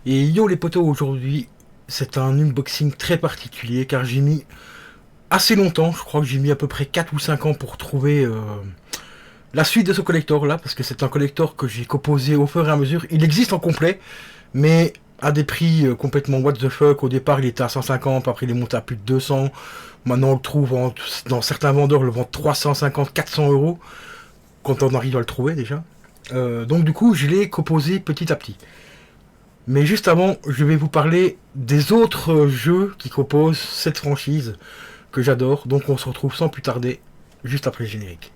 Et yo les potos, aujourd'hui c'est un unboxing très particulier car j'ai mis assez longtemps, je crois que j'ai mis à peu près 4 ou 5 ans pour trouver la suite de ce collector là, parce que c'est un collector que j'ai composé au fur et à mesure. Il existe en complet, mais à des prix complètement what the fuck. Au départ il était à 150, après il est monté à plus de 200. Maintenant on le trouve dans certains vendeurs le vendent 350, 400 euros quand on arrive à le trouver déjà. Donc du coup je l'ai composé petit à petit. Mais juste avant, je vais vous parler des autres jeux qui composent cette franchise que j'adore. Donc on se retrouve sans plus tarder, juste après le générique.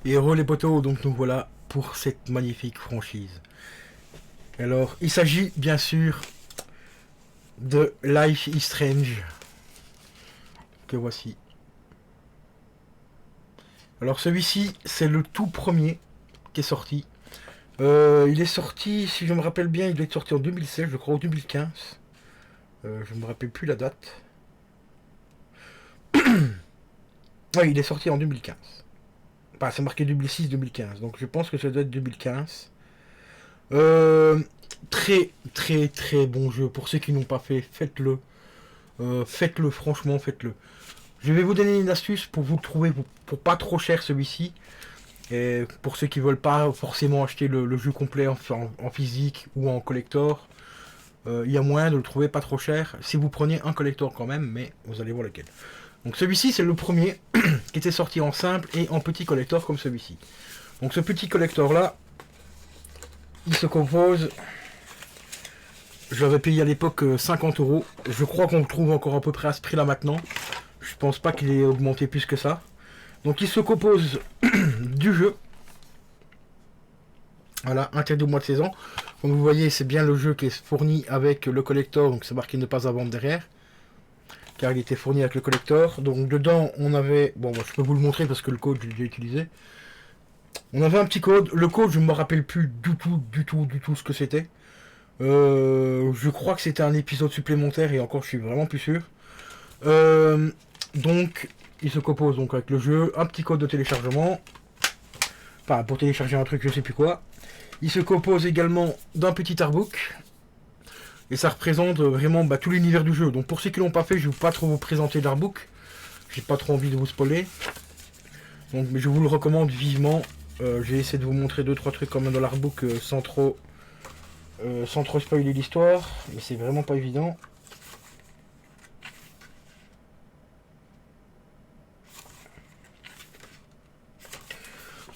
Et heureux les potos, donc nous voilà pour cette magnifique franchise. Alors, il s'agit bien sûr de Life is Strange, que voici. Alors celui-ci, c'est le tout premier qui est sorti. Il est sorti, si je me rappelle bien, il doit être sorti en 2016, je crois, ou 2015. Je me rappelle plus la date. Ouais, il est sorti en 2015. Enfin, c'est marqué 2006-2015, donc je pense que ça doit être 2015. Très, très, très bon jeu. Pour ceux qui n'ont pas fait, faites-le. Faites-le, franchement, faites-le. Je vais vous donner une astuce pour vous le trouver pour pas trop cher celui-ci. Et pour ceux qui veulent pas forcément acheter le jeu complet en physique ou en collector, il y a moyen de le trouver pas trop cher si vous prenez un collector quand même, mais vous allez voir lequel. Donc celui-ci c'est le premier qui était sorti en simple et en petit collector comme celui-ci. Donc ce petit collector là, il se compose, je l'avais payé à l'époque 50 euros. Je crois qu'on le trouve encore à peu près à ce prix là maintenant. Je pense pas qu'il ait augmenté plus que ça. Donc il se compose du jeu. Voilà, interdit au mois de saison. Comme vous voyez, c'est bien le jeu qui est fourni avec le collector, donc c'est marqué ne pas à vendre derrière. Car il était fourni avec le collector. Donc dedans, on avait... Bon, je peux vous le montrer parce que le code, je l'ai déjà utilisé. On avait un petit code. Le code, je ne me rappelle plus du tout ce que c'était. Je crois que c'était un épisode supplémentaire et encore, je suis vraiment plus sûr. Donc, il se compose donc avec le jeu, un petit code de téléchargement. Enfin, pour télécharger un truc, je sais plus quoi. Il se compose également d'un petit artbook. Et ça représente vraiment tout l'univers du jeu. Donc pour ceux qui l'ont pas fait, je ne vais pas trop vous présenter l'artbook. J'ai pas trop envie de vous spoiler. Donc mais je vous le recommande vivement. J'ai essayé de vous montrer 2-3 trucs quand même dans l'artbook sans trop spoiler l'histoire. Mais c'est vraiment pas évident.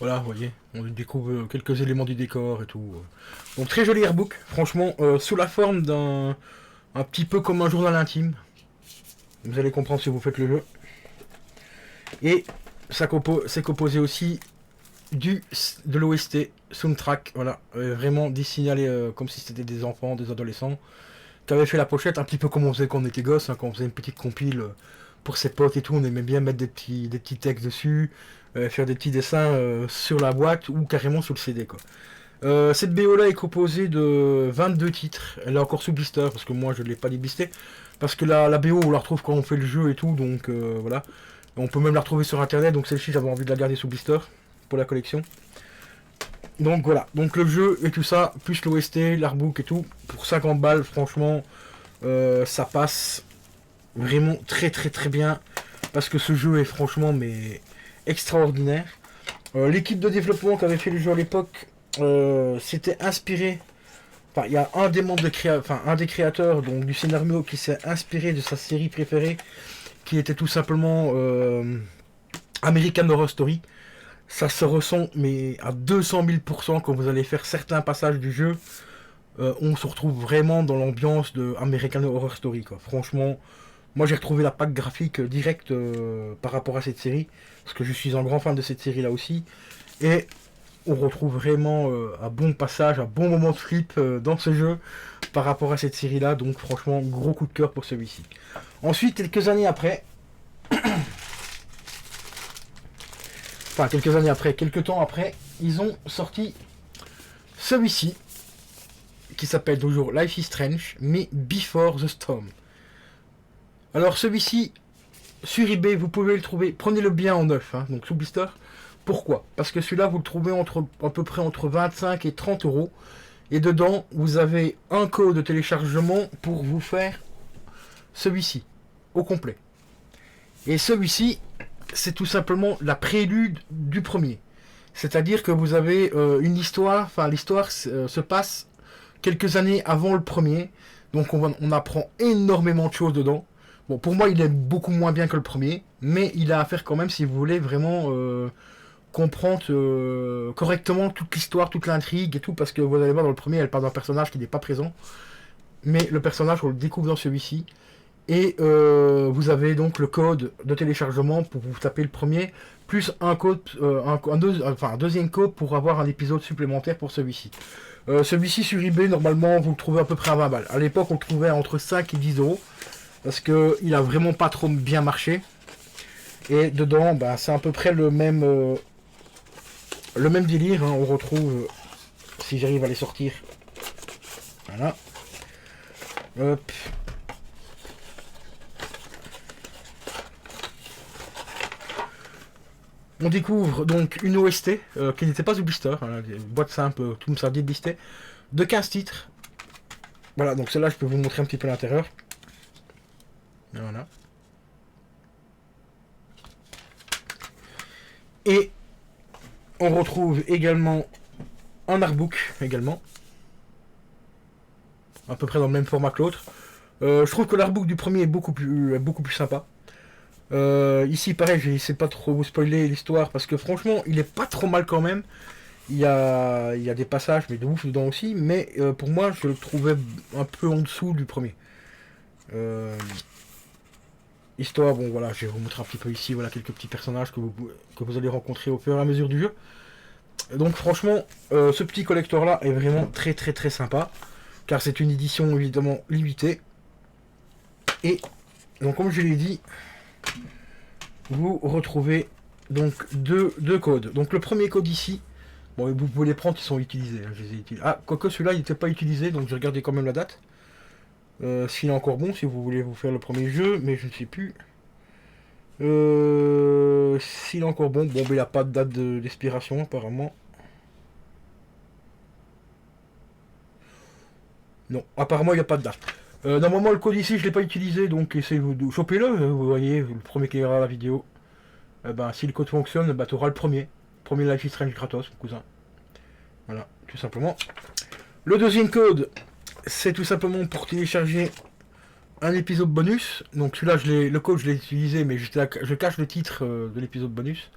Voilà, vous voyez, on découvre quelques éléments du décor et tout. Donc très joli artbook, franchement, sous la forme d'un un petit peu comme un journal intime. Vous allez comprendre si vous faites le jeu. Et ça c'est composé aussi de l'OST soundtrack, voilà, vraiment dessiné comme si c'était des enfants, des adolescents, qui avaient fait la pochette un petit peu comme on faisait quand on était gosse, hein, quand on faisait une petite compile pour ses potes et tout, on aimait bien mettre des petits textes dessus, faire des petits dessins sur la boîte ou carrément sur le CD quoi. Cette BO là est composée de 22 titres, elle est encore sous blister parce que moi je ne l'ai pas déblisté, parce que la BO on la retrouve quand on fait le jeu et tout, donc voilà. On peut même la retrouver sur internet, donc celle-ci j'avais envie de la garder sous blister pour la collection. Donc voilà, donc le jeu et tout ça, plus l'OST, l'artbook et tout, pour 50 balles, franchement, ça passe vraiment très très très bien, parce que ce jeu est franchement mais extraordinaire. L'équipe de développement qui avait fait le jeu à l'époque s'était inspiré, enfin il y a un des membres un des créateurs donc du scénario qui s'est inspiré de sa série préférée, qui était tout simplement American Horror Story. Ça se ressent mais à 200 000% quand vous allez faire certains passages du jeu. On se retrouve vraiment dans l'ambiance de American Horror Story quoi. Franchement, Moi j'ai retrouvé la pack graphique directe par rapport à cette série, parce que je suis un grand fan de cette série là aussi. Et on retrouve vraiment un bon passage, un bon moment de flip dans ce jeu par rapport à cette série là. Donc franchement, gros coup de cœur pour celui-ci. Ensuite, quelques années après, quelques temps après, ils ont sorti celui-ci, qui s'appelle toujours Life is Strange, mais Before the Storm. Alors celui-ci, sur eBay, vous pouvez le trouver, prenez-le bien en neuf, hein, donc sous blister. Pourquoi? Parce que celui-là, vous le trouvez à peu près entre 25 et 30 euros. Et dedans, vous avez un code de téléchargement pour vous faire celui-ci, au complet. Et celui-ci, c'est tout simplement la prélude du premier. C'est-à-dire que vous avez une histoire, enfin l'histoire se passe quelques années avant le premier. Donc on apprend énormément de choses dedans. Bon, pour moi, il est beaucoup moins bien que le premier, mais il a à faire quand même si vous voulez vraiment comprendre correctement toute l'histoire, toute l'intrigue et tout, parce que vous allez voir dans le premier, elle parle d'un personnage qui n'est pas présent, mais le personnage, on le découvre dans celui-ci. Et vous avez donc le code de téléchargement pour vous taper le premier, plus un code, un deuxième code pour avoir un épisode supplémentaire pour celui-ci. Celui-ci sur eBay, normalement, vous le trouvez à peu près à 20 balles. À l'époque, on le trouvait entre 5 et 10 euros. Parce qu'il a vraiment pas trop bien marché. Et dedans, bah, c'est à peu près le même délire. Hein. On retrouve, si j'arrive à les sortir. Voilà. Hop. On découvre donc une OST qui n'était pas sous blister. Voilà, une boîte simple, tout ça dit blister. De 15 titres. Voilà, donc celle-là, je peux vous montrer un petit peu l'intérieur. Voilà. Et on retrouve également un artbook également. À peu près dans le même format que l'autre. Je trouve que l'artbook du premier est beaucoup plus sympa. Ici pareil, je ne sais pas trop vous spoiler l'histoire parce que franchement il est pas trop mal quand même. Il y a des passages mais de ouf dedans aussi. Mais pour moi je le trouvais un peu en dessous du premier. Histoire, bon voilà, je vais vous montrer un petit peu ici, voilà quelques petits personnages que vous allez rencontrer au fur et à mesure du jeu. Donc franchement, ce petit collector là est vraiment très très très sympa, car c'est une édition évidemment limitée. Et donc comme je l'ai dit, vous retrouvez donc deux codes. Donc le premier code ici, bon vous pouvez les prendre, ils sont utilisés. Hein, je les ai utilisés. Ah, quoique celui-là il n'était pas utilisé, donc j'ai regardé quand même la date. S'il est encore bon, si vous voulez vous faire le premier jeu, mais je ne sais plus. S'il est encore bon, mais il n'a pas de date d'expiration apparemment. Non, apparemment il n'y a pas de date. Normalement le code ici je ne l'ai pas utilisé, donc essayez-vous de choper-le, vous voyez, le premier qui verra la vidéo. Si le code fonctionne, tu auras le premier. Premier Life is Strange gratos, mon cousin. Voilà, tout simplement. Le deuxième code, c'est tout simplement pour télécharger un épisode bonus. Donc celui-là, le code je l'ai utilisé, mais je cache le titre de l'épisode bonus.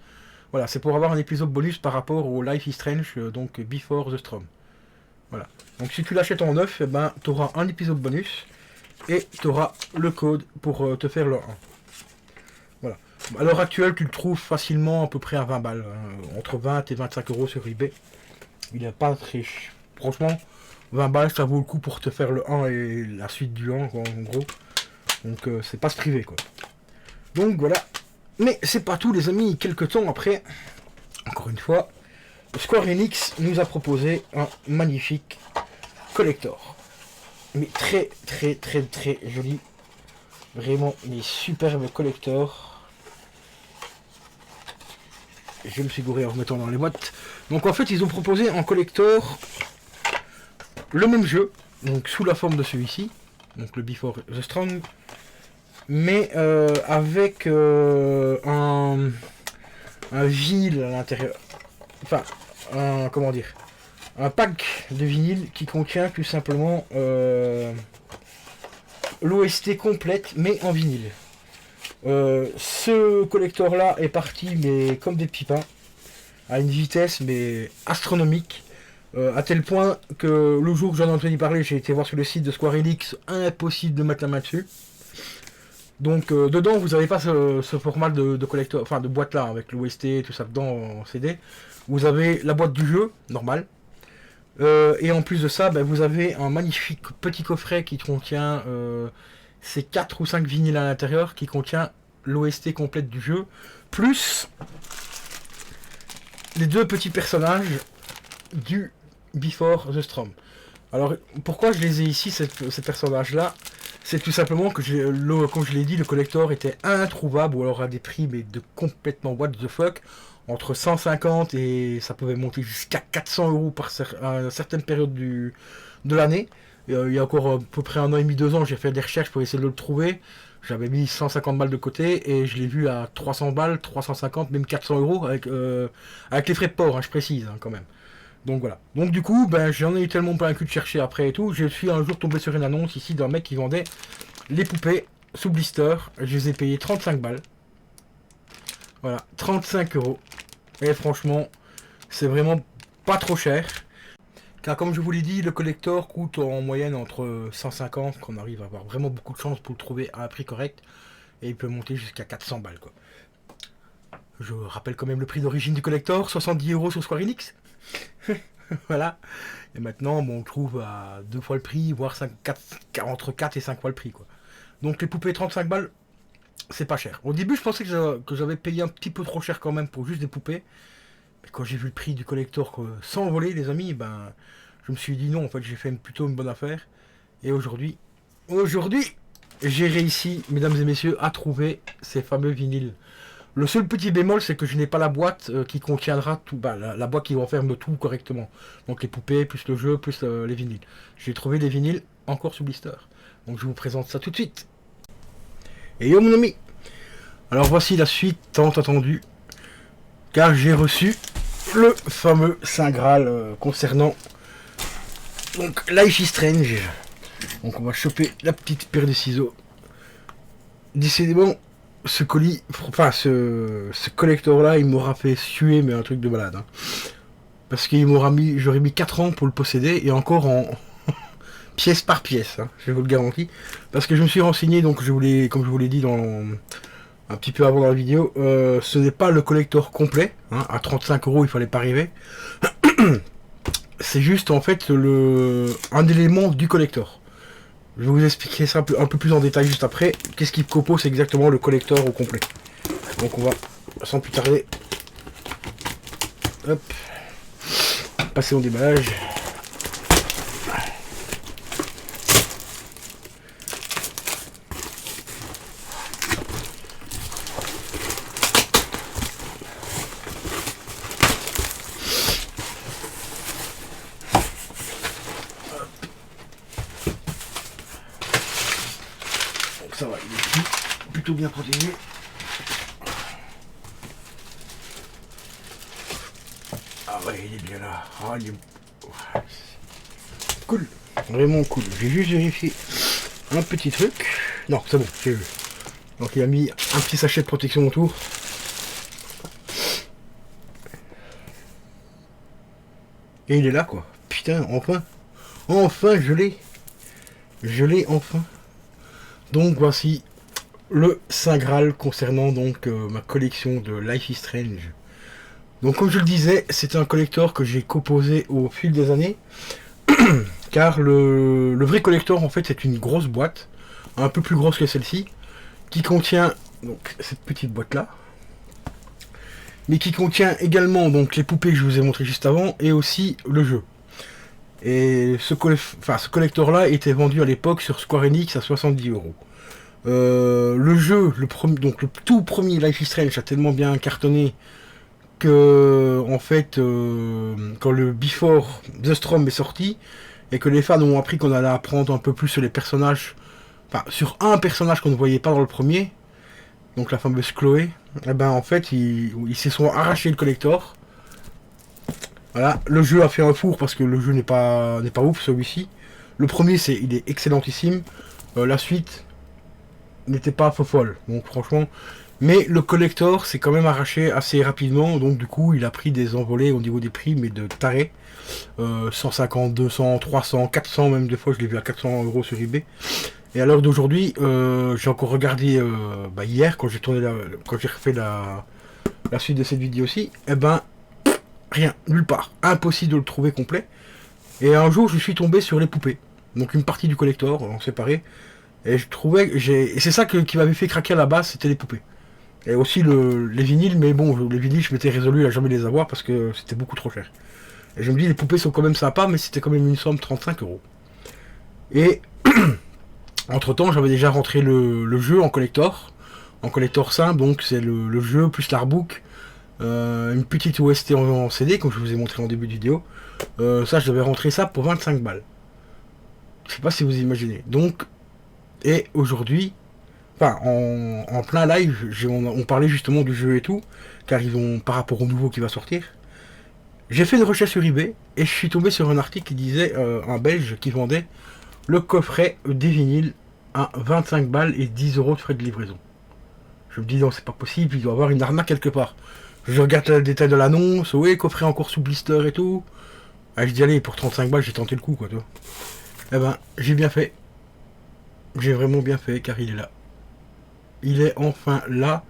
Voilà, c'est pour avoir un épisode bonus par rapport au Life is Strange, donc Before the Storm. Voilà. Donc si tu l'achètes en neuf, tu auras un épisode bonus et tu auras le code pour te faire le 1. Voilà. À l'heure actuelle, tu le trouves facilement à peu près à 20 balles, hein, entre 20 et 25 euros sur eBay. Il n'est pas très... Franchement, 20 balles, ça vaut le coup pour te faire le 1 et la suite du 1, quoi, en gros. Donc, c'est pas se priver, quoi. Donc, voilà. Mais c'est pas tout, les amis. Quelques temps après, encore une fois, Square Enix nous a proposé un magnifique collector. Mais très, très, très, très joli. Vraiment, les superbes collectors. Je me suis gouré en remettant dans les boîtes. Donc, en fait, ils ont proposé en collector le même jeu, donc sous la forme de celui-ci, donc le Before the Strong, mais avec un vinyle à l'intérieur, enfin, comment dire, un pack de vinyle qui contient tout simplement l'OST complète, mais en vinyle. Ce collector là est parti, mais comme des petits pains, à une vitesse mais astronomique. À tel point que le jour que j'en ai entendu parler, j'ai été voir sur le site de Square Enix, impossible de mettre la main dessus. Donc dedans vous n'avez pas ce format de collector, enfin de boîte là avec l'OST et tout ça dedans en CD. Vous avez la boîte du jeu normale. Et en plus de ça, ben, vous avez un magnifique petit coffret qui contient ces 4 ou 5 vinyles à l'intérieur, qui contient l'OST complète du jeu, plus les 2 petits personnages du Before the Storm. Alors pourquoi je les ai ici, ces personnages-là? C'est tout simplement que, comme je l'ai dit, le collector était introuvable, ou alors à des prix mais de complètement what the fuck, entre 150 et ça pouvait monter jusqu'à 400 € à certaines périodes de l'année. Il y a encore à peu près 1 an et demi, 2 ans, j'ai fait des recherches pour essayer de le trouver. J'avais mis 150 balles de côté et je l'ai vu à 300 balles, 350, même 400 € avec les frais de port, hein, je précise quand même. Donc voilà. Donc du coup, ben, j'en ai eu tellement plein le cul de chercher après et tout. Je suis un jour tombé sur une annonce ici d'un mec qui vendait les poupées sous blister. Je les ai payées 35 balles. Voilà, 35 €. Et franchement, c'est vraiment pas trop cher. Car comme je vous l'ai dit, le collector coûte en moyenne entre 150, qu'on arrive à avoir vraiment beaucoup de chance pour le trouver à un prix correct. Et il peut monter jusqu'à 400 balles quoi. Je rappelle quand même le prix d'origine du collector, 70 € sur Square Enix. Voilà. Et maintenant, bon, on le trouve à 2 fois le prix, voire entre 4 et 5 fois le prix quoi. Donc les poupées 35 balles, c'est pas cher. Au début, je pensais que j'avais payé un petit peu trop cher quand même pour juste des poupées. Mais quand j'ai vu le prix du collector sans voler, les amis, ben, je me suis dit non, en fait, j'ai fait plutôt une bonne affaire. Et aujourd'hui, j'ai réussi, mesdames et messieurs, à trouver ces fameux vinyles. Le seul petit bémol, c'est que je n'ai pas la boîte qui contiendra tout, la boîte qui renferme tout correctement. Donc les poupées, plus le jeu, plus les vinyles. J'ai trouvé les vinyles encore sous blister. Donc je vous présente ça tout de suite. Et yo mon ami. Alors voici la suite tant attendue. Car j'ai reçu le fameux Saint Graal concernant donc Life is Strange. Donc on va choper la petite paire de ciseaux. Décidément, ce colis, enfin ce collector là, il m'aura fait suer mais un truc de malade. Hein. Parce qu'il m'aura mis, j'aurais mis 4 ans pour le posséder et encore en pièce par pièce, hein, je vous le garantis. Parce que je me suis renseigné, donc comme je vous l'ai dit dans un petit peu avant dans la vidéo, ce n'est pas le collector complet, hein, à 35 € il fallait pas arriver. C'est juste en fait un élément du collector. Je vais vous expliquer ça un peu plus en détail juste après. Qu'est-ce qui compose exactement le collector au complet. Donc on va sans plus tarder, hop, passer au déballage. Ça va, il est plutôt bien protégé. Ah ouais, il est bien là. Ah, il est... Cool, vraiment cool. J'ai juste vérifié un petit truc. Non, c'est bon, j'ai vu. Donc il a mis un petit sachet de protection autour. Et il est là quoi. Putain, enfin. Enfin, je l'ai. Je l'ai enfin. Donc voici le Saint Graal concernant donc ma collection de Life is Strange. Donc comme je le disais, c'est un collector que j'ai composé au fil des années. Car le vrai collector en fait c'est une grosse boîte, un peu plus grosse que celle-ci, qui contient donc cette petite boîte là. Mais qui contient également donc les poupées que je vous ai montré juste avant et aussi le jeu. Et ce collector là était vendu à l'époque sur Square Enix à 70 €. Le jeu, le tout premier Life is Strange a tellement bien cartonné que en fait quand le Before the Storm est sorti et que les fans ont appris qu'on allait apprendre un peu plus sur les personnages, enfin sur un personnage qu'on ne voyait pas dans le premier, donc la fameuse Chloé, et ben en fait ils se sont arrachés le collector. Voilà, le jeu a fait un four parce que le jeu n'est pas ouf celui-ci. Le premier il est excellentissime. La suite n'était pas folle. Donc franchement, mais le collector s'est quand même arraché assez rapidement. Donc du coup, il a pris des envolées au niveau des prix, mais de taré. 150, 200, 300, 400 même des fois, je l'ai vu à 400 € sur eBay. Et à l'heure d'aujourd'hui, j'ai encore regardé hier quand j'ai tourné quand j'ai refait la suite de cette vidéo aussi, et ben rien, nulle part, impossible de le trouver complet. Et un jour je suis tombé sur les poupées, donc une partie du collector en séparé, et je trouvais, et c'est ça qui m'avait fait craquer à la base, c'était les poupées. Et aussi les vinyles, mais bon, les vinyles je m'étais résolu à jamais les avoir parce que c'était beaucoup trop cher. Et je me dis les poupées sont quand même sympas, mais c'était quand même une somme de 35 €. Et entre temps, j'avais déjà rentré le jeu en collector simple, donc c'est le jeu plus l'artbook, une petite OST en CD, comme je vous ai montré en début de vidéo. Ça, je devais rentrer ça pour 25 balles. Je sais pas si vous imaginez. Donc, et aujourd'hui, enfin, en plein live, on parlait justement du jeu et tout, car ils ont, par rapport au nouveau qui va sortir, j'ai fait une recherche sur eBay, et je suis tombé sur un article qui disait, un Belge qui vendait le coffret des vinyles à 25 balles et 10 € de frais de livraison. Je me dis non, c'est pas possible, il doit y avoir une arnaque quelque part. Je regarde le détail de l'annonce, oui, coffret encore sous blister et tout. Ah, je dis allez, pour 35 balles, j'ai tenté le coup, quoi, toi. Eh ben, j'ai bien fait. J'ai vraiment bien fait, car il est là. Il est enfin là.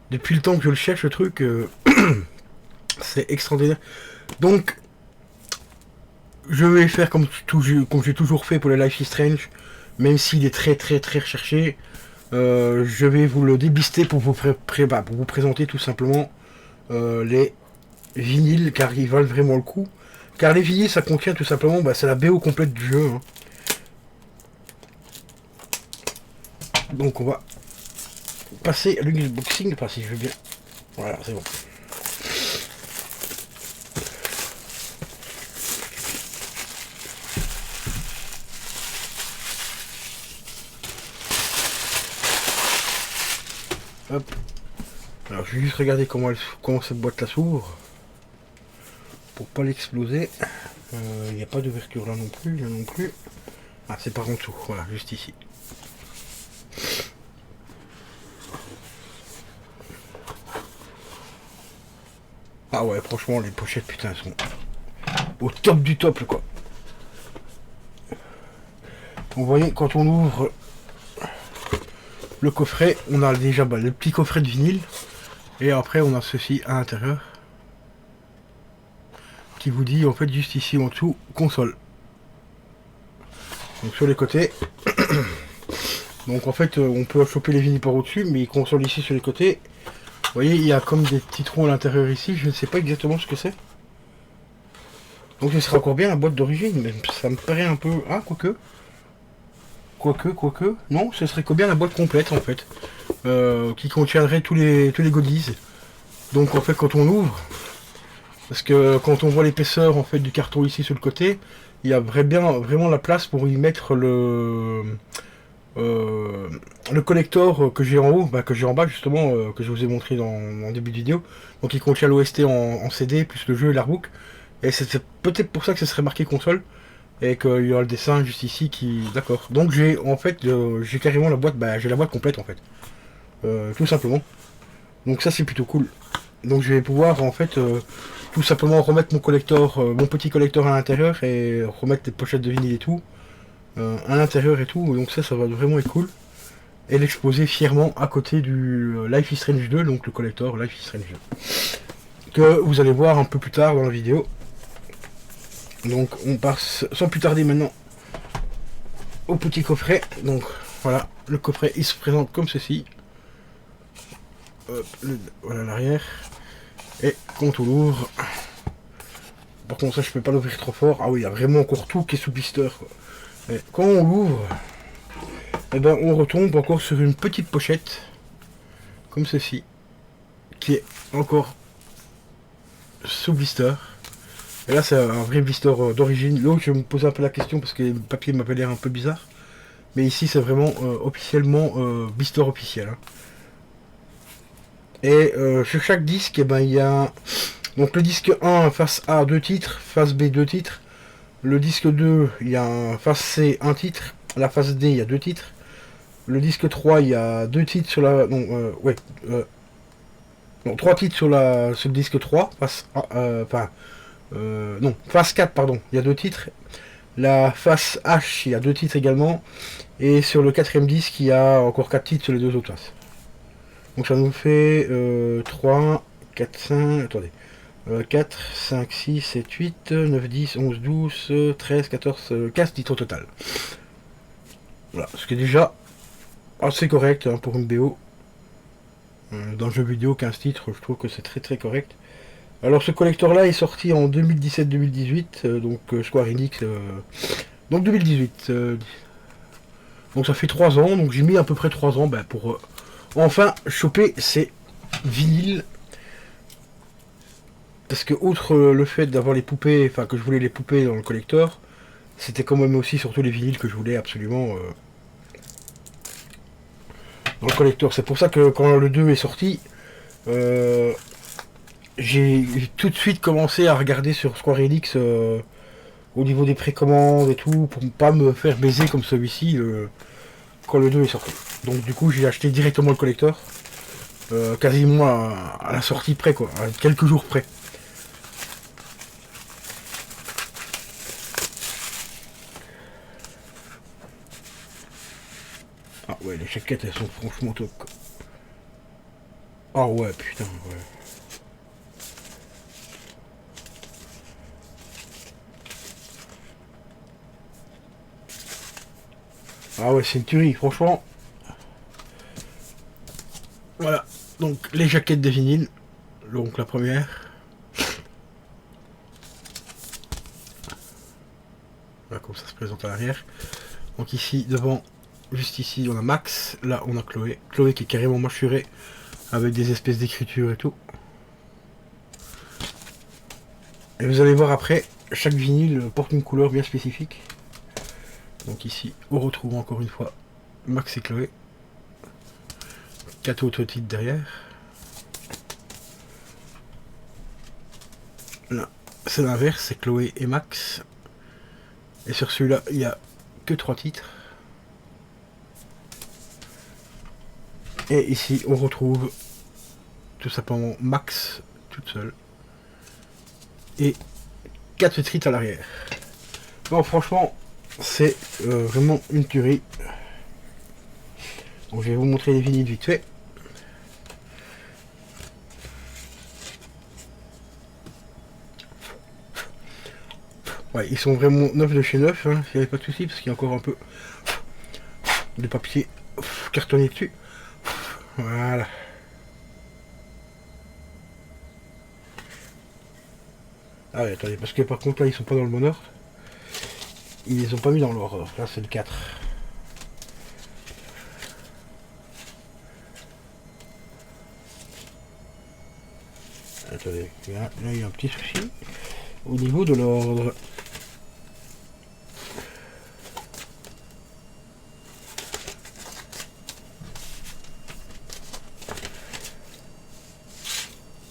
Depuis le temps que je le cherche, le truc, c'est extraordinaire. Donc, je vais faire comme j'ai toujours fait pour le Life is Strange, même s'il est très très très recherché. Je vais vous le débister pour vous présenter tout simplement les vinyles, car ils valent vraiment le coup. Car les vinyles, ça contient tout simplement, c'est la BO complète du jeu. Hein. Donc on va passer à l'unboxing, enfin si je veux bien. Voilà, c'est bon. Hop. Alors je vais juste regarder comment cette boîte là s'ouvre. Pour pas l'exploser. Il n'y a pas d'ouverture là non plus, là non plus. Ah, c'est par en dessous, voilà, juste ici. Ah ouais, franchement, les pochettes, putain, sont au top du top, quoi. Vous voyez, quand on ouvre le coffret, on a déjà le petit coffret de vinyle. Et après, on a ceci à l'intérieur. Qui vous dit, en fait, juste ici en dessous, console. Donc sur les côtés. Donc en fait, on peut choper les vinyles par au-dessus, mais console ici sur les côtés. Vous voyez, il y a comme des petits trous à l'intérieur ici. Je ne sais pas exactement ce que c'est. Donc ce sera encore bien la boîte d'origine, mais ça me paraît un peu... Ah, quoique. Non, ce serait bien la boîte complète, en fait. Qui contiendrait tous les goodies. Donc en fait, quand on ouvre... Parce que quand on voit l'épaisseur, en fait, du carton ici sur le côté, il y a vraiment la place pour y mettre le collector que j'ai en haut, que j'ai en bas justement, que je vous ai montré en début de vidéo. Donc il contient l'OST en CD, plus le jeu et l'artbook. Et c'est peut-être pour ça que ça serait marqué console. Et qu'il y aura le dessin juste ici qui... D'accord. Donc j'ai en fait, j'ai carrément la boîte, j'ai la boîte complète en fait. Tout simplement. Donc ça c'est plutôt cool. Donc je vais pouvoir en fait tout simplement remettre mon petit collector à l'intérieur et remettre les pochettes de vinyle et tout. À l'intérieur et tout, donc ça va vraiment être cool. Et l'exposer fièrement à côté du Life is Strange 2, donc le collector Life is Strange 2. Que vous allez voir un peu plus tard dans la vidéo. Donc on passe sans plus tarder maintenant au petit coffret. Donc voilà, le coffret il se présente comme ceci. Hop, voilà l'arrière. Et quand on l'ouvre... Par contre ça je peux pas l'ouvrir trop fort. Ah oui, il y a vraiment encore tout qui est sous blister, quoi. Et quand on l'ouvre, eh ben on retombe encore sur une petite pochette comme ceci, qui est encore sous blister. Et là c'est un vrai blister d'origine. L'autre je me posais un peu la question parce que le papier m'avait l'air un peu bizarre. Mais ici c'est vraiment officiellement blister officiel. Hein. Et sur chaque disque, eh ben, il y a donc le disque 1 face A 2 titres, face B 2 titres. Le disque 2, il y a face C 1 titre. La face D, il y a 2 titres. Le disque 3, il y a 2 titres sur la... Non, non, 3 titres sur le disque 3. Face A, non, face 4, pardon. Il y a 2 titres. La face H, il y a 2 titres également. Et sur le quatrième disque, il y a encore 4 titres sur les 2 autres faces. Donc ça nous fait 3, 4, 5, attendez. 4, 5, 6, 7, 8, 9, 10, 11, 12, 13, 14, 15 titres au total. Voilà, ce qui est déjà assez correct hein, pour une BO. Dans le jeu vidéo, 15 titres, je trouve que c'est très très correct. Alors ce collector là est sorti en 2017-2018, donc Square Enix, donc 2018. Donc ça fait 3 ans, donc j'ai mis à peu près 3 ans pour enfin choper ces vinyles. Parce que outre le fait d'avoir les poupées, enfin que je voulais les poupées dans le collector, c'était quand même aussi surtout les vinyles que je voulais absolument dans le collector. C'est pour ça que quand le 2 est sorti, j'ai tout de suite commencé à regarder sur Square Enix au niveau des précommandes et tout, pour ne pas me faire baiser comme celui-ci quand le 2 est sorti. Donc du coup j'ai acheté directement le collector, quasiment à la sortie près quoi, à quelques jours près. Ah ouais, les chaquettes elles sont franchement top quoi. Ah ouais putain ouais. Ah ouais c'est une tuerie franchement. Voilà, donc les jaquettes de vinyle, donc la première. Voilà comme ça se présente à l'arrière. Donc ici devant, juste ici on a Max, là on a Chloé. Chloé qui est carrément mâchurée avec des espèces d'écriture et tout. Et vous allez voir après, chaque vinyle porte une couleur bien spécifique. Donc ici, on retrouve encore une fois Max et Chloé. 4 autres titres derrière. Là, c'est l'inverse, c'est Chloé et Max. Et sur celui-là, il n'y a que 3 titres. Et ici, on retrouve tout simplement Max toute seule. Et 4 titres à l'arrière. Bon, franchement, c'est vraiment une tuerie. Donc, je vais vous montrer les vinyles vite fait. Ouais, ils sont vraiment neufs de chez neuf, hein, il n'y avait pas de souci, parce qu'il y a encore un peu de papier cartonné dessus. Voilà. Ah ouais, attendez, parce que par contre là ils sont pas dans le bon ordre. Ils les ont pas mis dans l'ordre. Là c'est le 4. Attendez, là il y a un petit souci au niveau de l'ordre.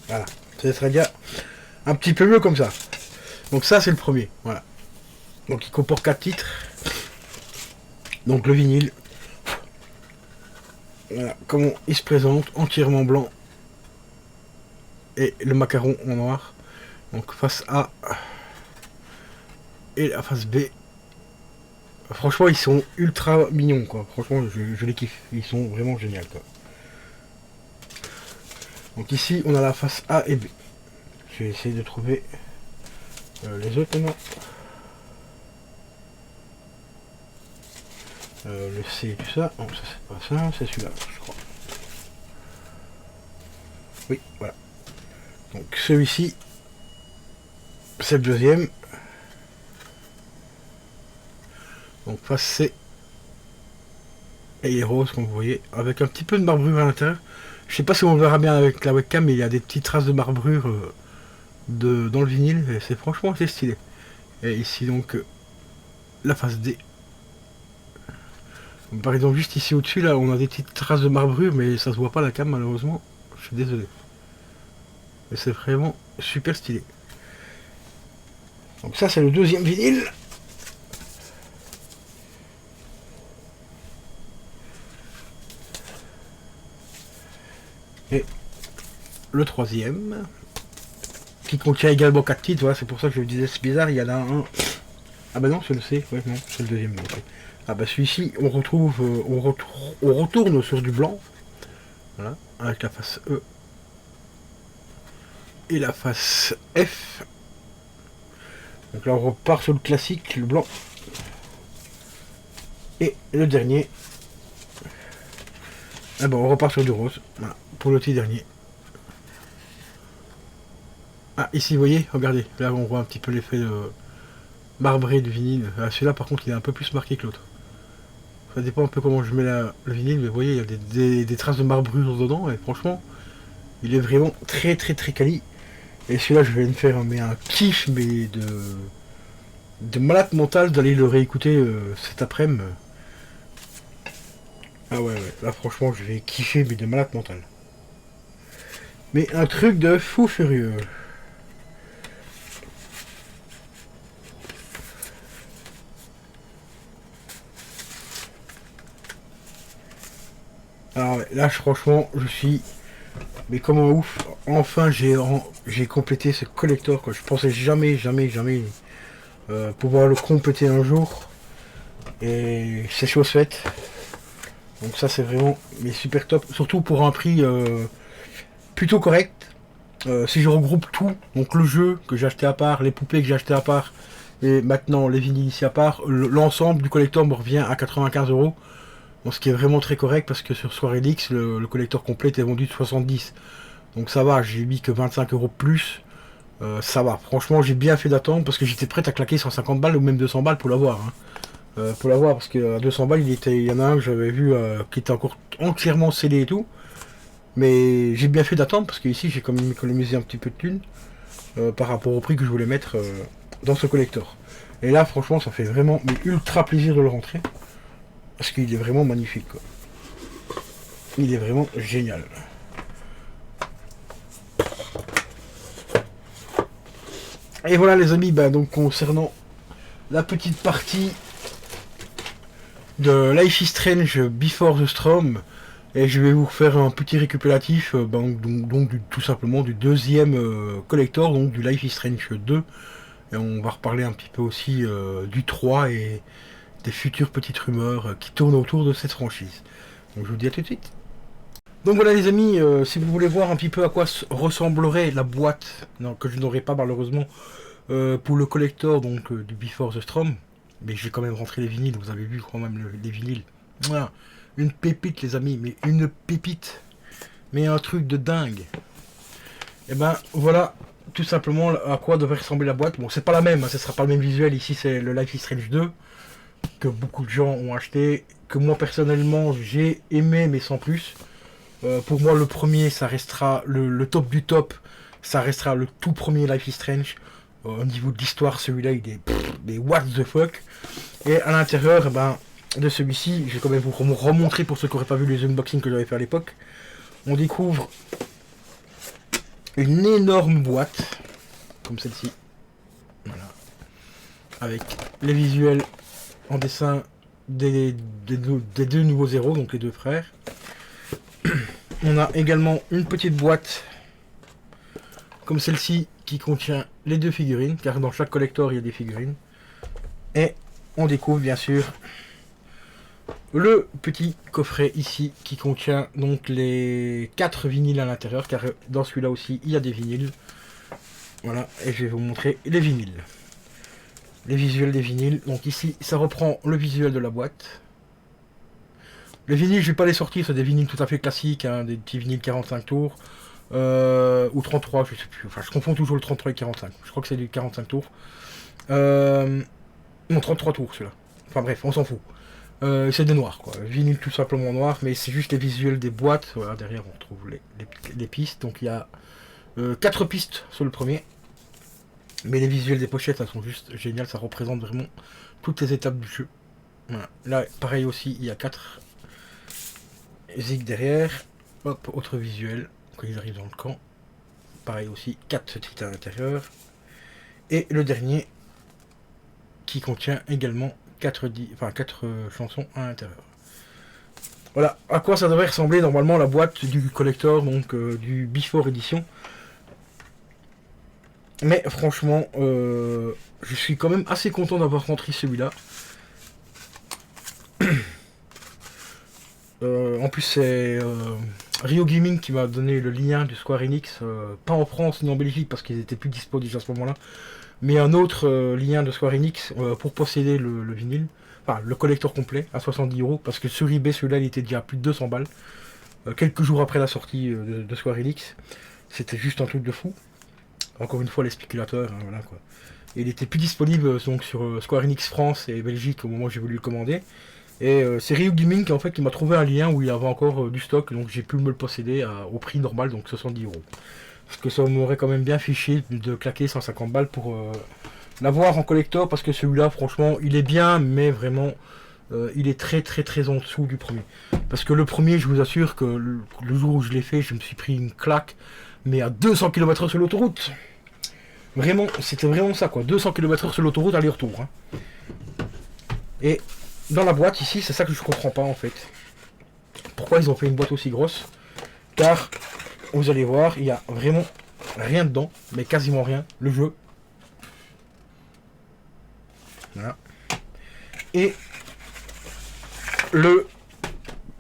Voilà, ça serait déjà un petit peu mieux comme ça. Donc ça c'est le premier, voilà. Donc il comporte 4 titres. Donc le vinyle. Voilà, comment il se présente, entièrement blanc. Et le macaron en noir. Donc face A et la face B. Franchement ils sont ultra mignons quoi. Franchement je les kiffe. Ils sont vraiment géniaux quoi. Donc ici on a la face A et B. Je vais essayer de trouver les autres maintenant. Le C et tout ça. Non, ça c'est pas ça, c'est celui-là, je crois. Oui, voilà. Donc celui-ci, c'est le deuxième. Donc face C. Et il est rose, comme vous voyez, avec un petit peu de marbrure à l'intérieur. Je sais pas si on verra bien avec la webcam, mais il y a des petites traces de marbrure dans le vinyle. Et c'est franchement assez stylé. Et ici donc, la face D. Par exemple, juste ici au-dessus, là, on a des petites traces de marbrure, mais ça se voit pas à la cam, malheureusement. Je suis désolé. Mais c'est vraiment super stylé. Donc ça, c'est le deuxième vinyle. Et le troisième, qui contient également 4 titres. Voilà, c'est pour ça que je vous disais, c'est bizarre. Il y en a un Ah bah non, c'est le C, ouais, non, c'est le deuxième. Ok. Ah bah celui-ci, on retrouve, on retourne sur du blanc, voilà, avec la face E et la face F. Donc là, on repart sur le classique, le blanc. Et le dernier, ah bah on repart sur du rose, voilà, pour le petit dernier. Ah, ici, vous voyez, regardez, là on voit un petit peu l'effet marbré du vinyle. Ah, celui-là, par contre, il est un peu plus marqué que l'autre. Ça dépend un peu comment je mets le vinyle, mais vous voyez, il y a des traces de marbrure dedans, et franchement, il est vraiment très très très quali. Et celui-là, je vais me faire un kiff, mais de malade mental d'aller le réécouter cet après-midi. Ah ouais, ouais, là franchement, je vais kiffer, mais de malade mental. Mais un truc de fou furieux. Alors ouais, là, franchement, je suis... Mais comme un ouf, enfin j'ai complété ce collector, quoi. Je pensais jamais, jamais, jamais pouvoir le compléter un jour. Et c'est chose faite. Donc ça c'est vraiment mais super top. Surtout pour un prix plutôt correct. Si je regroupe tout, donc le jeu que j'ai acheté à part, les poupées que j'ai acheté à part, et maintenant les vinyles ici à part, l'ensemble du collector me revient à 95 euros. Bon, ce qui est vraiment très correct parce que sur Soirée X, le collector complet est vendu de 70. Donc ça va, j'ai mis que 25 euros de plus. Ça va, franchement j'ai bien fait d'attendre parce que j'étais prêt à claquer 150 balles ou même 200 balles pour l'avoir. Hein. Pour l'avoir parce que à 200 balles il y en a un que j'avais vu qui était encore entièrement scellé et tout. Mais j'ai bien fait d'attendre parce que ici j'ai quand même économisé un petit peu de thunes par rapport au prix que je voulais mettre dans ce collector. Et là franchement ça fait vraiment mais ultra plaisir de le rentrer. Parce qu'il est vraiment magnifique quoi. Il est vraiment génial. Et voilà les amis, bah, donc concernant la petite partie de Life is Strange Before the Storm, et je vais vous faire un petit récupératif tout simplement du deuxième collector, donc du Life is Strange 2. Et on va reparler un petit peu aussi du 3 et des futures petites rumeurs qui tournent autour de cette franchise. Donc je vous dis à tout de suite. Donc voilà les amis, si vous voulez voir un petit peu à quoi ressemblerait la boîte, non, que je n'aurai pas malheureusement, pour le collector donc du Before the Storm, mais j'ai quand même rentré les vinyles, vous avez vu quand même les vinyles. Voilà, une pépite les amis, mais une pépite, mais un truc de dingue. Et ben voilà tout simplement à quoi devrait ressembler la boîte. Bon c'est pas la même, hein, ce sera pas le même visuel, ici c'est le Life is Strange 2, que beaucoup de gens ont acheté, que moi personnellement j'ai aimé mais sans plus. Pour moi le premier ça restera le top du top, ça restera le tout premier Life is Strange. Au niveau de l'histoire, celui-là, il est mais what the fuck. Et à l'intérieur, ben, de celui-ci, je vais quand même vous remontrer pour ceux qui n'auraient pas vu les unboxings que j'avais fait à l'époque. On découvre une énorme boîte, comme celle-ci. Voilà. Avec les visuels en dessin des deux nouveaux héros, donc les deux frères. On a également une petite boîte, comme celle-ci, qui contient les deux figurines, car dans chaque collector il y a des figurines. Et on découvre bien sûr le petit coffret ici qui contient donc les 4 vinyles à l'intérieur, car dans celui-là aussi il y a des vinyles. Voilà, et je vais vous montrer les vinyles. Les visuels des vinyles. Donc ici ça reprend le visuel de la boîte. Les vinyles, je vais pas les sortir, c'est des vinyles tout à fait classiques, hein, des petits vinyles 45 tours. Ou 33, je sais plus. Enfin, je confonds toujours le 33 et 45. Je crois que c'est du 45 tours. Non, 33 tours celui-là. Enfin bref, on s'en fout. C'est des noirs, quoi. Vinyle tout simplement noir, mais c'est juste les visuels des boîtes. Voilà, derrière on retrouve les pistes. Donc il y a 4 pistes sur le premier. Mais les visuels des pochettes, elles sont juste géniales. Ça représente vraiment toutes les étapes du jeu. Voilà. Là, pareil aussi, il y a 4 zig derrière. Hop, autre visuel. Quand ils arrivent dans le camp. Pareil aussi, 4 titres à l'intérieur. Et le dernier qui contient également 4 chansons à l'intérieur. Voilà à quoi ça devrait ressembler normalement la boîte du collector, donc du Before Edition. Mais franchement, je suis quand même assez content d'avoir rentré celui-là. En plus, c'est Rio Gaming qui m'a donné le lien du Square Enix, pas en France ni en Belgique parce qu'ils étaient plus disponibles à ce moment-là, mais un autre lien de Square Enix pour posséder le vinyle, enfin le collector complet à 70 €, parce que sur eBay celui-là il était déjà à plus de 200 balles, quelques jours après la sortie de Square Enix. C'était juste un truc de fou. Encore une fois, les spéculateurs, hein, voilà quoi. Et il était plus disponible donc sur Square Enix France et Belgique au moment où j'ai voulu le commander. Et c'est Ryu Gaming qui, en fait, qui m'a trouvé un lien où il avait encore du stock, donc j'ai pu me le posséder au prix normal, donc 70 €. Parce que ça m'aurait quand même bien fiché de claquer 150 balles pour l'avoir en collector, parce que celui-là, franchement, il est bien, mais vraiment, il est très très très en dessous du premier. Parce que le premier, je vous assure que le jour où je l'ai fait, je me suis pris une claque, mais à 200 km/h sur l'autoroute. Vraiment, c'était vraiment ça quoi, 200 km/h sur l'autoroute aller-retour. Hein. Et dans la boîte ici, c'est ça que je comprends pas en fait. Pourquoi ils ont fait une boîte aussi grosse? Car vous allez voir, il y a vraiment rien dedans, mais quasiment rien. Le jeu. Voilà. Et le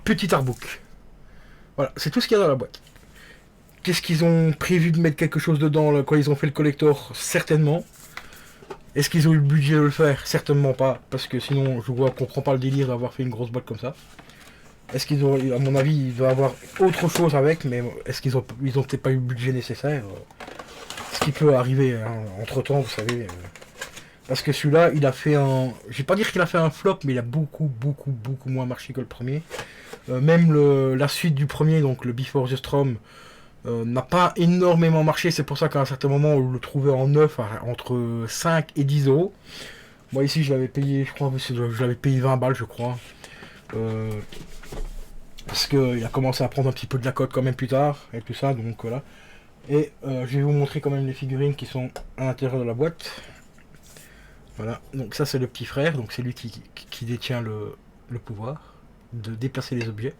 petit artbook. Voilà, c'est tout ce qu'il y a dans la boîte. Qu'est-ce qu'ils ont prévu de mettre quelque chose dedans là, quand ils ont fait le collector? Certainement. Est-ce qu'ils ont eu le budget de le faire? Certainement pas, parce que sinon je vois qu'on prend pas le délire d'avoir fait une grosse boîte comme ça. Est-ce qu'ils ont, à mon avis, il doit y avoir autre chose avec, mais est-ce qu'ils ont peut-être pas eu le budget nécessaire? Ce qui peut arriver hein, entre temps, vous savez. Parce que celui-là, il a fait un, je vais pas dire qu'il a fait un flop, mais il a beaucoup moins marché que le premier. Même la suite du premier, donc le Before the Storm, n'a pas énormément marché. C'est pour ça qu'à un certain moment, on le trouvait en neuf entre 5 et 10 €. Moi ici, je l'avais payé, je crois, je l'avais payé 20 balles, je crois. Parce qu'il a commencé à prendre un petit peu de la cote quand même plus tard, et tout ça, donc voilà. Et je vais vous montrer quand même les figurines qui sont à l'intérieur de la boîte. Voilà, donc ça c'est le petit frère, donc c'est lui qui détient le pouvoir de déplacer les objets.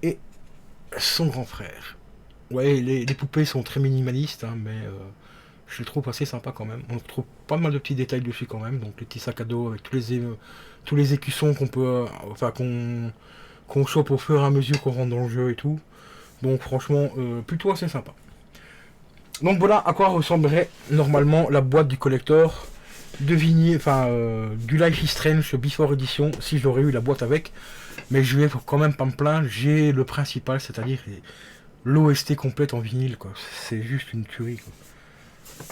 Et son grand frère. Ouais, les poupées sont très minimalistes, hein, mais je les trouve assez sympa quand même. On trouve pas mal de petits détails dessus quand même, donc les petits sacs à dos avec tous les écussons qu'on peut, enfin qu'on chope au fur et à mesure qu'on rentre dans le jeu et tout. Donc franchement, plutôt assez sympa. Donc voilà à quoi ressemblerait normalement la boîte du collector de Vigny, enfin du Life is Strange Before Edition si j'aurais eu la boîte avec. Mais je vais quand même pas me plaindre, j'ai le principal, c'est-à-dire l'OST complète en vinyle quoi. C'est juste une tuerie quoi.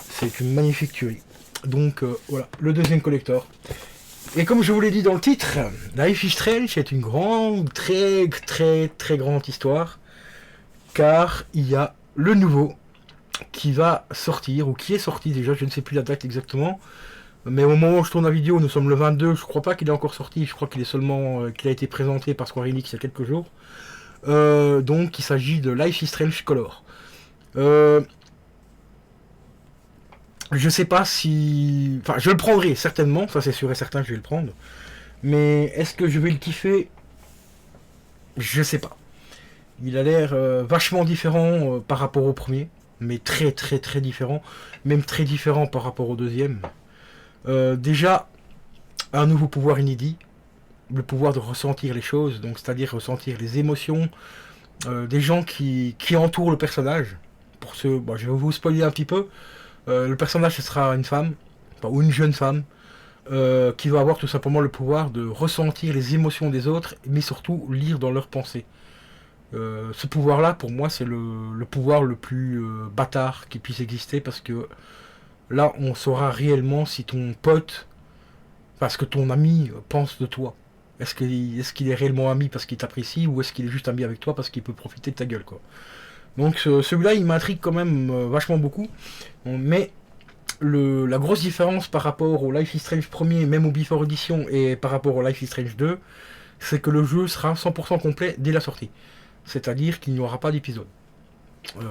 C'est une magnifique tuerie. Donc voilà, le deuxième collector. Et comme je vous l'ai dit dans le titre, Life is Strange est une grande, très grande histoire. Car il y a le nouveau qui va sortir, ou qui est sorti déjà, je ne sais plus la date exactement. Mais au moment où je tourne la vidéo, nous sommes le 22, je crois pas qu'il est encore sorti, je crois qu'il est seulement qu'il a été présenté par Square Enix il y a quelques jours. Donc il s'agit de Life is Strange Color. Je sais pas si... Enfin, je le prendrai certainement, ça c'est sûr et certain que je vais le prendre. Mais est-ce que je vais le kiffer? Je sais pas. Il a l'air vachement différent par rapport au premier, mais très différent, même très différent par rapport au deuxième. Déjà, un nouveau pouvoir inédit, le pouvoir de ressentir les choses, donc c'est-à-dire ressentir les émotions des gens qui entourent le personnage. Pour ce, bon, je vais vous spoiler un petit peu. Le personnage ce sera une femme, enfin, ou une jeune femme, qui va avoir tout simplement le pouvoir de ressentir les émotions des autres, mais surtout lire dans leurs pensées. Ce pouvoir-là, pour moi, c'est le pouvoir le plus bâtard qui puisse exister, parce que là, on saura réellement si ton pote, parce que ton ami pense de toi. Est-ce qu'il est réellement ami parce qu'il t'apprécie, ou est-ce qu'il est juste ami avec toi parce qu'il peut profiter de ta gueule, quoi. Donc celui-là, il m'intrigue quand même vachement beaucoup. Mais la grosse différence par rapport au Life is Strange 1er, même au Before Edition, et par rapport au Life is Strange 2, c'est que le jeu sera 100% complet dès la sortie. C'est-à-dire qu'il n'y aura pas d'épisode.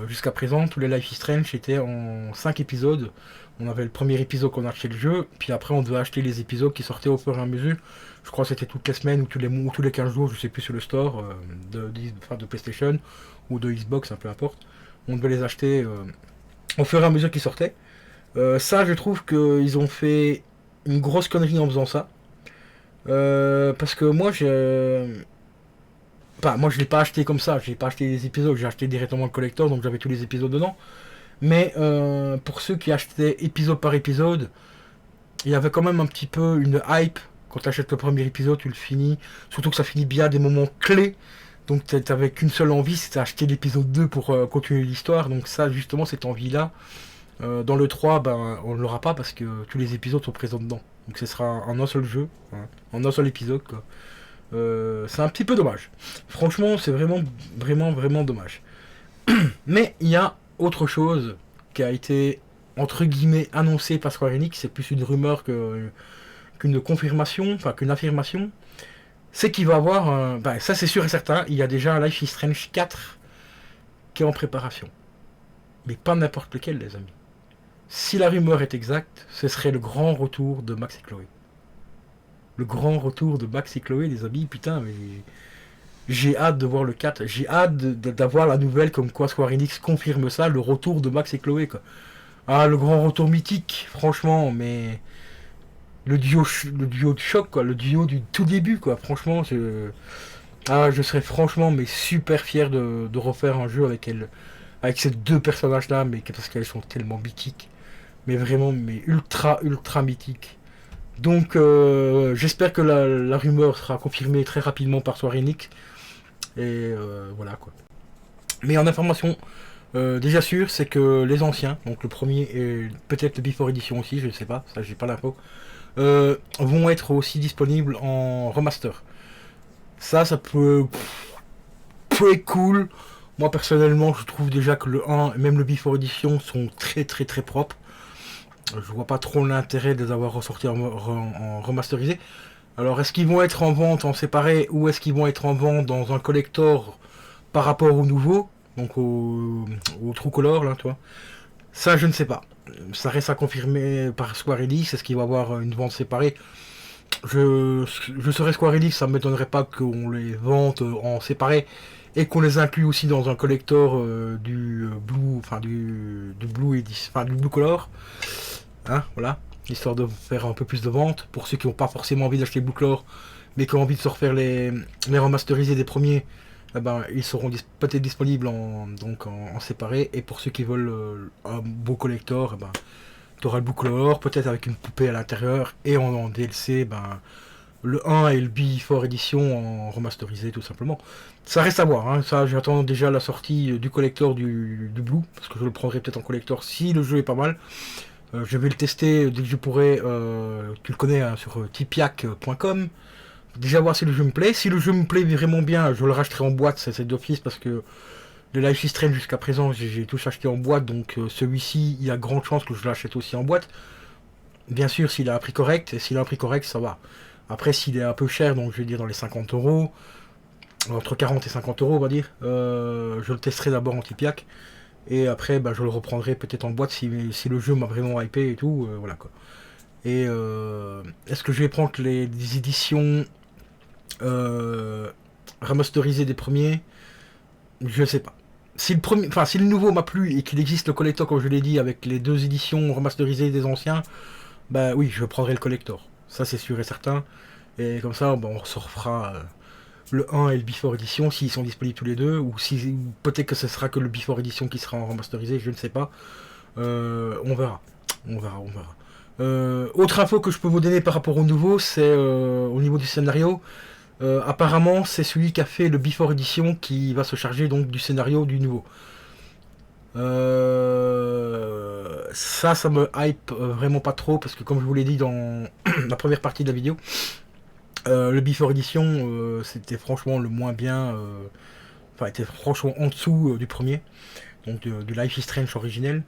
Jusqu'à présent, tous les Life is Strange étaient en 5 épisodes. On avait le premier épisode qu'on a acheté le jeu, puis après on devait acheter les épisodes qui sortaient au fur et à mesure. Je crois que c'était toutes les semaines ou tous les 15 jours, je sais plus, sur le store de PlayStation ou de Xbox, hein, peu importe. On devait les acheter au fur et à mesure qu'ils sortaient. Ça, je trouve qu'ils ont fait une grosse connerie en faisant ça. Parce que moi, moi, je l'ai pas acheté comme ça. J'ai pas acheté les épisodes. J'ai acheté directement le collector, donc j'avais tous les épisodes dedans. Mais pour ceux qui achetaient épisode par épisode, il y avait quand même un petit peu une hype. Quand tu achètes le premier épisode, tu le finis. Surtout que ça finit bien à des moments clés. Donc t'avais qu'une seule envie, c'était acheter l'épisode 2 pour continuer l'histoire. Donc ça, justement, cette envie-là, dans le 3, ben, on ne l'aura pas parce que tous les épisodes sont présents dedans. Donc ce sera en un seul jeu, hein, en un seul épisode, quoi. C'est un petit peu dommage. Franchement, c'est vraiment, vraiment, vraiment dommage. Mais il y a autre chose qui a été, entre guillemets, annoncée par Square Enix. C'est plus une rumeur qu'une confirmation, enfin qu'une affirmation. C'est qu'il va avoir, ça c'est sûr et certain, il y a déjà un Life is Strange 4 qui est en préparation. Mais pas n'importe lequel, les amis. Si la rumeur est exacte, ce serait le grand retour de Max et Chloé. Le grand retour de Max et Chloé, les amis, putain, mais j'ai hâte de voir le 4. J'ai hâte d'avoir la nouvelle comme quoi Square Enix confirme ça, le retour de Max et Chloé, quoi. Ah, le grand retour mythique, franchement, mais le duo de choc, quoi, le duo du tout début, quoi. Franchement, je serais franchement mais super fier de refaire un jeu avec elle, avec ces deux personnages-là, mais parce qu'elles sont tellement mythiques, mais vraiment, mais ultra, ultra mythiques. Donc, j'espère que la rumeur sera confirmée très rapidement par Square Enix. Et voilà, quoi. Mais en information déjà sûre, c'est que les anciens, donc le premier et peut-être le Before Edition aussi, je ne sais pas, ça j'ai pas l'info, vont être aussi disponibles en remaster. Ça peut être cool. Moi personnellement, je trouve déjà que le 1 et même le Before Edition sont très très très propres. Je vois pas trop l'intérêt de les avoir ressortis en remasterisé. Alors est-ce qu'ils vont être en vente en séparé ou est-ce qu'ils vont être en vente dans un collector par rapport au nouveau, donc au True Color là, toi. Ça je ne sais pas. Ça reste à confirmer par Square Enix. Est-ce qu'il va y avoir une vente séparée? Je serais Square Enix, ça ne m'étonnerait pas qu'on les vende en séparé et qu'on les inclue aussi dans un collector du Blue, enfin du Blue Edis, enfin du Blue Color, hein, voilà, histoire de faire un peu plus de ventes pour ceux qui n'ont pas forcément envie d'acheter Blue Color, mais qui ont envie de se refaire les remasterisés des premiers. Eh ben, ils seront peut-être disponibles en séparé, et pour ceux qui veulent un beau collector, eh ben, tu auras le Blue Color, peut-être avec une poupée à l'intérieur, et en DLC, ben, le 1 et le Before Edition en remasterisé tout simplement. Ça reste à voir, hein. Ça j'attends déjà la sortie du collector du Blue, parce que je le prendrai peut-être en collector si le jeu est pas mal. Je vais le tester dès que je pourrai, tu le connais, hein, sur tipiak.com. Déjà voir si le jeu me plaît. Si le jeu me plaît vraiment bien, je le racheterai en boîte, c'est d'office, parce que le Life is Strange jusqu'à présent, j'ai tout acheté en boîte, donc celui-ci, il y a grande chance que je l'achète aussi en boîte. Bien sûr, s'il a un prix correct, et s'il a un prix correct, ça va. Après, s'il est un peu cher, donc je vais dire dans les 50 euros, entre 40 et 50 euros, on va dire, je le testerai d'abord en Tipiak, et après, bah, je le reprendrai peut-être en boîte si le jeu m'a vraiment hypé et tout, voilà quoi. Et est-ce que je vais prendre des éditions remasterisées des premiers? Je sais pas. Si le nouveau m'a plu et qu'il existe le collector, comme je l'ai dit, avec les deux éditions remasterisées des anciens, bah oui, je prendrai le collector. Ça, c'est sûr et certain. Et comme ça, bah, on se refera le 1 et le Before Edition s'ils sont disponibles tous les deux, ou si peut-être que ce sera que le Before Edition qui sera en remasterisé, je ne sais pas. On verra. On verra, on verra. Autre info que je peux vous donner par rapport au nouveau, c'est au niveau du scénario. Apparemment, c'est celui qui a fait le Before Edition qui va se charger donc du scénario du nouveau. Ça me hype vraiment pas trop parce que comme je vous l'ai dit dans la première partie de la vidéo, le Before Edition c'était franchement le moins bien, enfin était franchement en dessous du premier, donc du Life is Strange originel.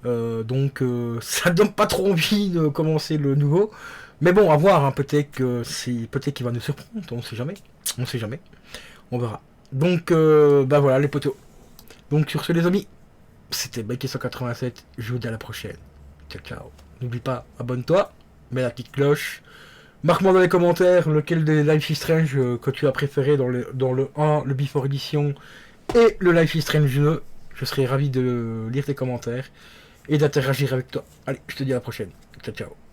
Donc ça donne pas trop envie de commencer le nouveau. Mais bon, à voir, hein, peut-être qu'il va nous surprendre, on sait jamais. On sait jamais. On verra. Donc bah voilà les potos. Donc sur ce les amis, c'était Bike187, je vous dis à la prochaine. Ciao ciao. N'oublie pas, abonne-toi, mets la petite cloche. Marque-moi dans les commentaires lequel des Life is Strange que tu as préféré dans le 1, le Before Edition et le Life is Strange 2. Je serai ravi de lire tes commentaires. et d'interagir avec toi. Allez, je te dis à la prochaine. Ciao, ciao.